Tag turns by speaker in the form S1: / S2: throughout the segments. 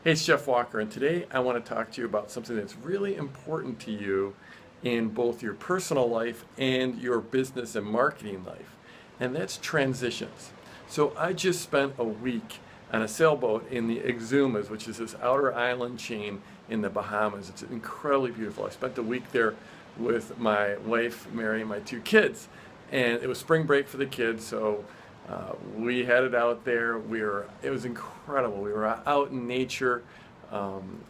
S1: Hey, it's Jeff Walker, and today I want to talk to you about something that's really important to you in both your personal life and your business and marketing life, and that's transitions. So I just spent a week on a sailboat in the Exumas, which is this outer island chain in the Bahamas. It's incredibly beautiful. I spent a week there with my wife, Mary, and my two kids, and it was spring break for the kids, so we headed out there. It was incredible. We were out in nature.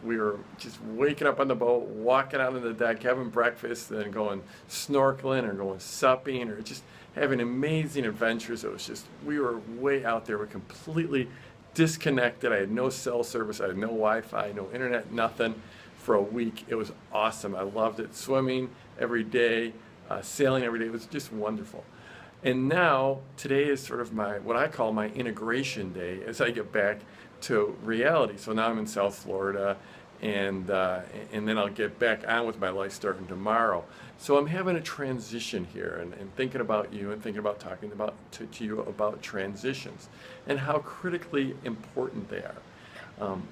S1: We were just waking up on the boat, walking out on the deck, having breakfast, then going snorkeling or going supping or just having amazing adventures. It was just, we were way out there. We're completely disconnected. I had no cell service. I had no Wi-Fi, no internet, nothing for a week. It was awesome. I loved it. Swimming every day, sailing every day. It was just wonderful. And now, today is sort of what I call my integration day as I get back to reality. So now I'm in South Florida, and then I'll get back on with my life starting tomorrow. So I'm having a transition here and thinking about you and thinking about talking about to you about transitions and how critically important they are.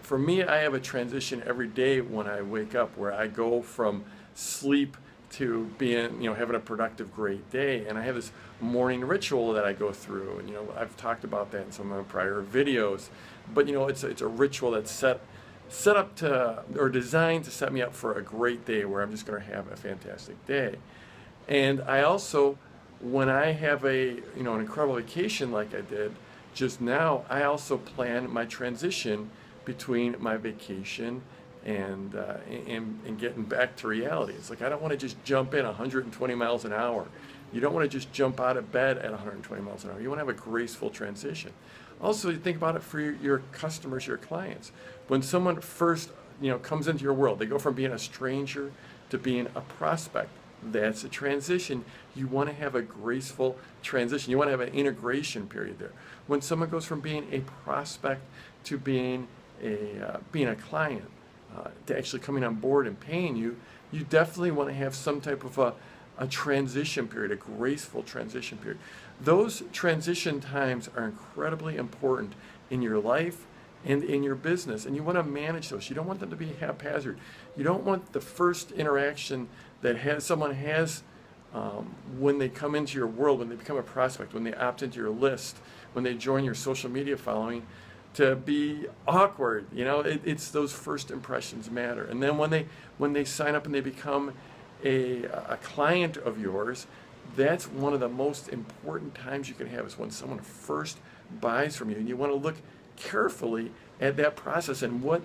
S1: For me, I have a transition every day when I wake up where I go from sleep to being, having a productive, great day. And I have this morning ritual that I go through, and I've talked about that in some of my prior videos. But it's a ritual that's set up to, or designed to set me up for a great day where I'm just going to have a fantastic day. And I also, when I have an incredible vacation like I did just now, I also plan my transition between my vacation and getting back to reality. It's like I don't want to just jump in 120 miles an hour. You don't want to just jump out of bed at 120 miles an hour. You want to have a graceful transition. Also, you think about it for your customers, your clients. When someone first comes into your world, they go from being a stranger to being a prospect. That's a transition. You want to have a graceful transition. You want to have an integration period there. When someone goes from being a prospect to being a client, to actually coming on board and paying you, you definitely want to have some type of a transition period, a graceful transition period. Those transition times are incredibly important in your life and in your business, and you want to manage those. You don't want them to be haphazard. You don't want the first interaction that someone has when they come into your world, when they become a prospect, when they opt into your list, when they join your social media following, to be awkward. It's those first impressions matter. And then when they sign up and they become a client of yours, that's one of the most important times you can have, is when someone first buys from you. And you want to look carefully at that process and what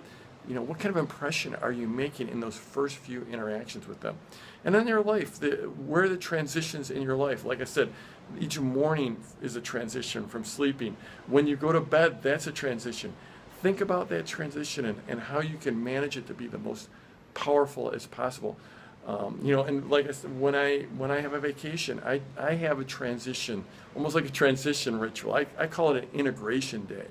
S1: kind of impression are you making in those first few interactions with them. And then their life, where are the transitions in your life? Like I said, each morning is a transition from sleeping. When you go to bed, that's a transition. Think about that transition and how you can manage it to be the most powerful as possible. And like I said, when I have a vacation, I have a transition, almost like a transition ritual. I call it an integration day.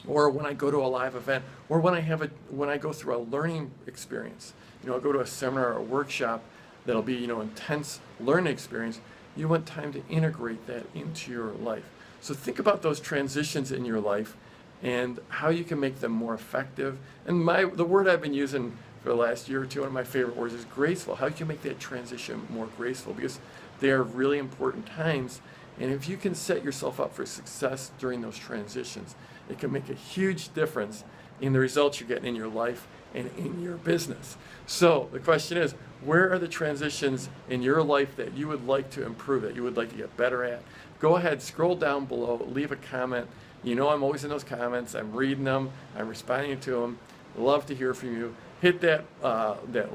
S1: Or when I go to a live event, or when I go through a learning experience, I'll go to a seminar or a workshop that'll be, intense learning experience. You want time to integrate that into your life. So think about those transitions in your life and how you can make them more effective. And the word I've been using for the last year or two, one of my favorite words, is graceful. How you can make that transition more graceful, because they are really important times. And if you can set yourself up for success during those transitions, it can make a huge difference in the results you're getting in your life and in your business. So the question is, where are the transitions in your life that you would like to improve, that you would like to get better at? Go ahead, scroll down below, leave a comment. I'm always in those comments. I'm reading them. I'm responding to them. Love to hear from you. Hit that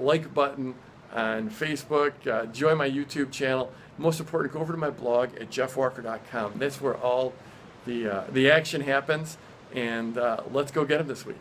S1: like button on Facebook. Join my YouTube channel. Most important, go over to my blog at jeffwalker.com. That's where all the action happens. And let's go get them this week.